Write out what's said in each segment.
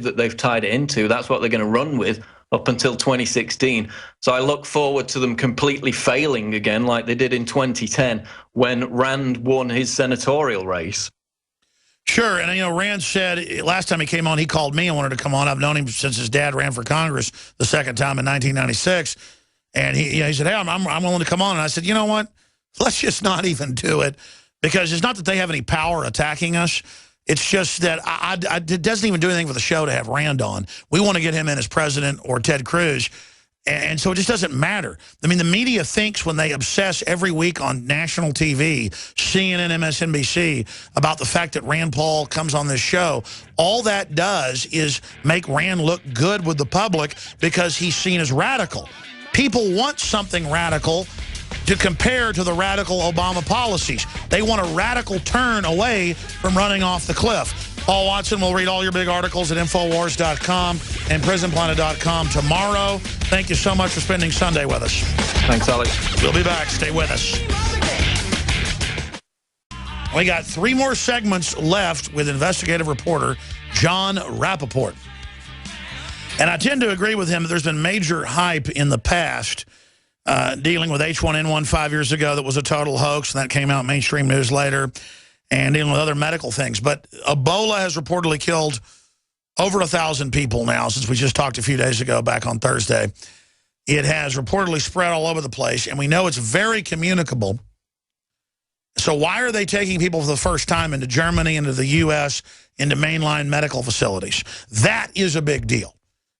that they've tied it into. That's what they're going to run with up until 2016. So I look forward to them completely failing again like they did in 2010 when Rand won his senatorial race. Sure, and Rand said last time he came on, he called me and wanted to come on. I've known him since his dad ran for Congress the second time in 1996. And he said, hey, I'm willing to come on. And I said, you know what? Let's just not even do it, because it's not that they have any power attacking us. It's just that it doesn't even do anything for the show to have Rand on. We want to get him in as president or Ted Cruz. And so it just doesn't matter. I mean, the media thinks when they obsess every week on national TV, CNN, MSNBC, about the fact that Rand Paul comes on this show, all that does is make Rand look good with the public because he's seen as radical. People want something radical to compare to the radical Obama policies. They want a radical turn away from running off the cliff. Paul Watson will read all your big articles at Infowars.com and PrisonPlanet.com tomorrow. Thank you so much for spending Sunday with us. Thanks, Alex. We'll be back. Stay with us. We got 3 more segments left with investigative reporter John Rappaport. And I tend to agree with him that there's been major hype in the past dealing with H1N1 5 years ago that was a total hoax, and that came out mainstream news later, and dealing with other medical things. But Ebola has reportedly killed over 1,000 people now, since we just talked a few days ago back on Thursday. It has reportedly spread all over the place, and we know it's very communicable. So why are they taking people for the first time into Germany, into the U.S., into mainline medical facilities? That is a big deal.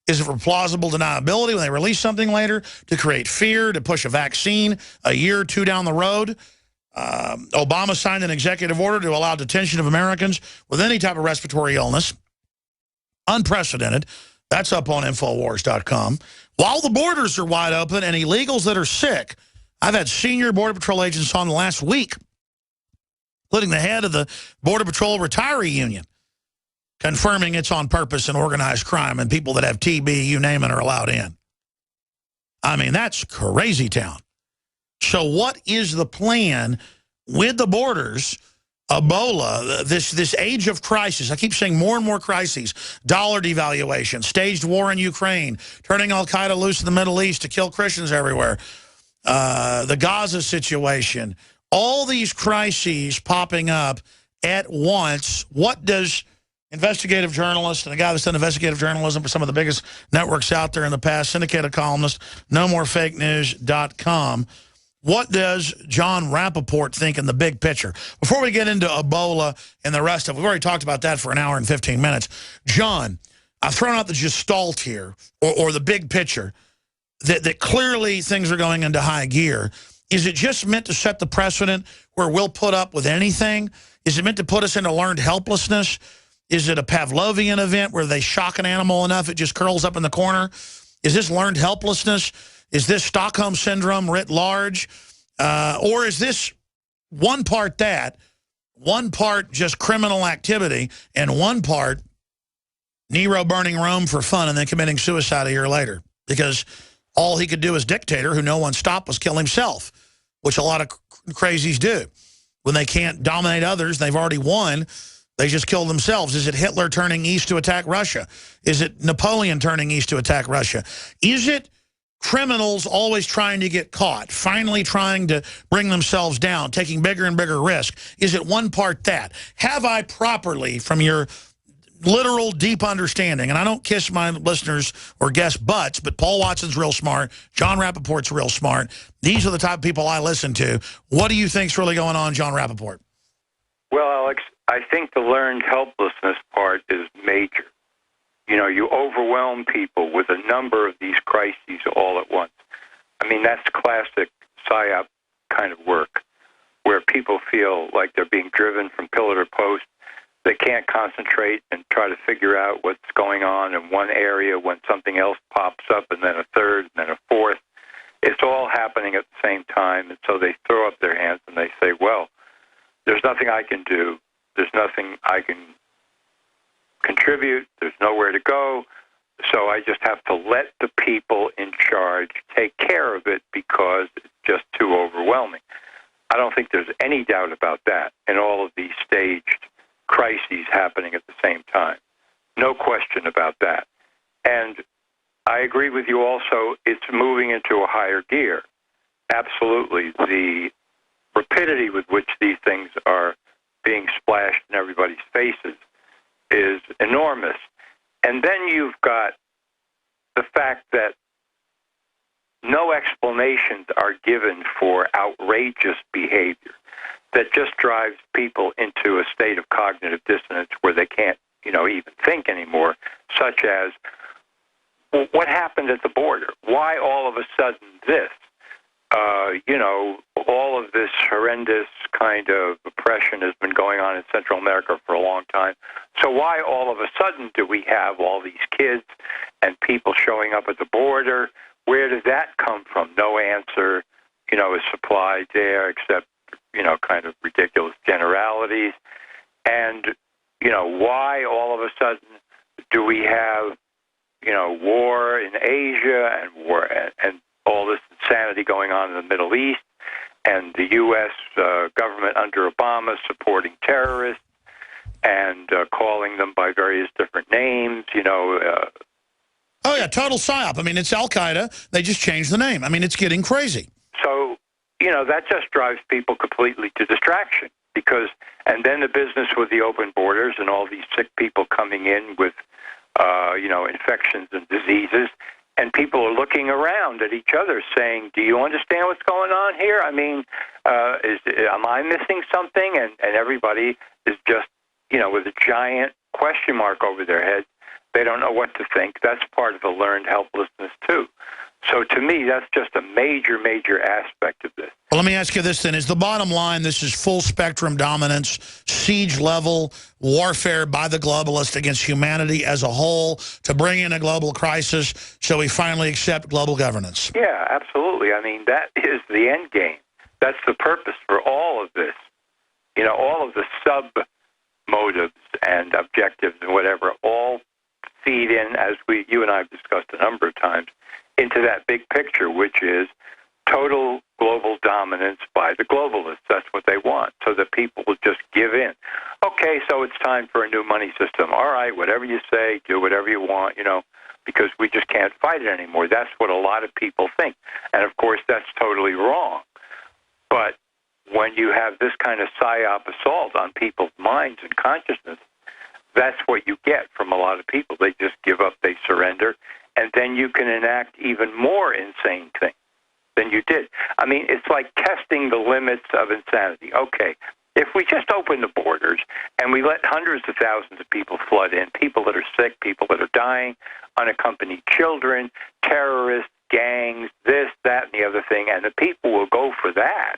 Is it for plausible deniability when they release something later, to create fear, to push a vaccine a year or 2 down the road? Obama signed an executive order to allow detention of Americans with any type of respiratory illness. Unprecedented. That's up on Infowars.com. While the borders are wide open and illegals that are sick, I've had senior Border Patrol agents on the last week, including the head of the Border Patrol Retiree Union, confirming it's on purpose and organized crime, and people that have TB, you name it, are allowed in. I mean, that's crazy town. So what is the plan with the borders, Ebola, this age of crisis? I keep saying more and more crises. Dollar devaluation, staged war in Ukraine, turning al-Qaeda loose in the Middle East to kill Christians everywhere, the Gaza situation, all these crises popping up at once. What does investigative journalist and a guy that's done investigative journalism for some of the biggest networks out there in the past, syndicated columnist, NoMoreFakeNews.com, what does John Rappaport think in the big picture? Before we get into Ebola and the rest of it, we've already talked about that for an hour and 15 minutes. John, I've thrown out the gestalt here, or the big picture, that clearly things are going into high gear. Is it just meant to set the precedent where we'll put up with anything? Is it meant to put us into learned helplessness? Is it a Pavlovian event where they shock an animal enough it just curls up in the corner? Is this learned helplessness? Is this Stockholm Syndrome writ large? Or is this one part that, one part just criminal activity, and one part Nero burning Rome for fun and then committing suicide a year later? Because all he could do as dictator, who no one stopped, was kill himself, which a lot of crazies do. When they can't dominate others, they've already won, they just kill themselves. Is it Hitler turning east to attack Russia? Is it Napoleon turning east to attack Russia? Is it criminals always trying to get caught, finally trying to bring themselves down, taking bigger and bigger risk? Is it one part that? Have I properly, from your literal deep understanding, and I don't kiss my listeners or guests butts, but Paul Watson's real smart, John Rappaport's real smart, these are the type of people I listen to. What do you think's really going on, John Rappaport? Well, Alex, I think the learned helplessness part is major. You know, you overwhelm people with a number of these crises all at once. I mean, that's classic PSYOP kind of work, where people feel like they're being driven from pillar to post. They can't concentrate and try to figure out what's going on in one area when something else pops up, and then a third, and then a fourth. It's all happening at the same time, and so they throw up their hands and they say, well, there's nothing I can do. There's nothing I can contribute. There's nowhere to go. So I just have to let the people in charge take care of it because it's just too overwhelming. I don't think there's any doubt about that in all of these staged crises happening at the same time. No question about that. And I agree with you also, it's moving into a higher gear. Absolutely. The rapidity with which these things are being splashed in everybody's faces is enormous. And then you've got the fact that no explanations are given for outrageous behavior that just drives people into a state of cognitive dissonance where they can't, even think anymore, such as, well, what happened at the border? Why all of a sudden this? All of this horrendous kind of oppression has been going on in Central America for a long time. So why all of a sudden do we have all these kids and people showing up at the border? Where did that come from? No answer, is supplied there except, kind of ridiculous generalities. And, why all of a sudden do we have, war in Asia and war and all this insanity going on in the Middle East, and the U.S. Government under Obama supporting terrorists and calling them by various different names, Oh, yeah, total psyop. I mean, it's Al-Qaeda. They just changed the name. I mean, it's getting crazy. So, that just drives people completely to distraction and then the business with the open borders and all these sick people coming in with, infections and diseases. And people are looking around at each other saying, do you understand what's going on here? I mean, am I missing something? And everybody is just, with a giant question mark over their head. They don't know what to think. That's part of the learned helplessness, too. So to me, that's just a major, major aspect of this. Well, let me ask you this then. Is the bottom line, this is full spectrum dominance, siege level warfare by the globalists against humanity as a whole to bring in a global crisis so we finally accept global governance? Yeah, absolutely. I mean, that is the end game. That's the purpose for all of this. All of the sub-motives and objectives and whatever all feed in, as you and I have discussed a number of times, into that big picture, which is total global dominance by the globalists. That's what they want, so that people will just give in. Okay, so it's time for a new money system. All right, whatever you say, do whatever you want, because we just can't fight it anymore. That's what a lot of people think. And, of course, that's totally wrong. But when you have this kind of psyop assault on people's minds and consciousness, that's what you get from a lot of people. They just give up, they surrender, and then you can enact even more insane things than you did. I mean, it's like testing the limits of insanity. Okay, if we just open the borders and we let hundreds of thousands of people flood in, people that are sick, people that are dying, unaccompanied children, terrorists, gangs, this, that, and the other thing, and the people will go for that,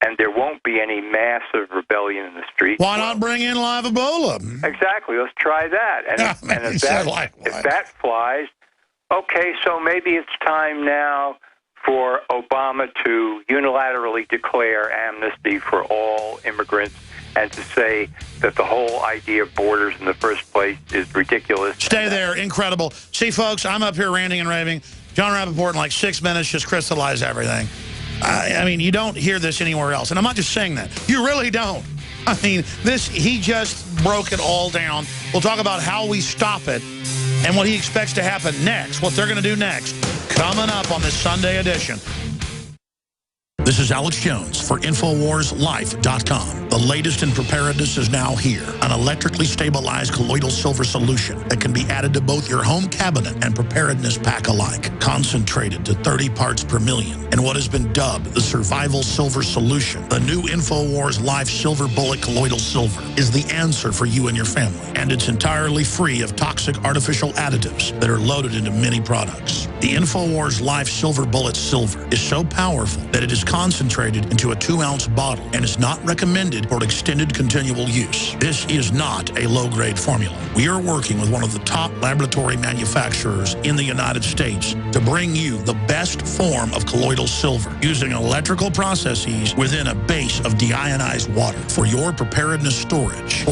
and there won't be any massive rebellion in the streets. Why not bring in live Ebola? Exactly. Let's try that. And if that flies, okay, so maybe it's time now for Obama to unilaterally declare amnesty for all immigrants and to say that the whole idea of borders in the first place is ridiculous. Stay there. Incredible. See, folks, I'm up here ranting and raving. John Rappaport in like 6 minutes just crystallized everything. I mean, you don't hear this anywhere else. And I'm not just saying that. You really don't. I mean, he just broke it all down. We'll talk about how we stop it and what he expects to happen next, what they're going to do next, coming up on this Sunday edition. This is Alex Jones for InfoWarsLife.com. The latest in preparedness is now here. An electrically stabilized colloidal silver solution that can be added to both your home cabinet and preparedness pack alike. Concentrated to 30 parts per million in what has been dubbed the survival silver solution. The new InfoWars Life Silver Bullet Colloidal Silver is the answer for you and your family. And it's entirely free of toxic artificial additives that are loaded into many products. The InfoWars Life Silver Bullet Silver is so powerful that it is concentrated into a 2-ounce bottle and is not recommended for extended continual use. This is not a low-grade formula. We are working with one of the top laboratory manufacturers in the United States to bring you the best form of colloidal silver using electrical processes within a base of deionized water for your preparedness storage.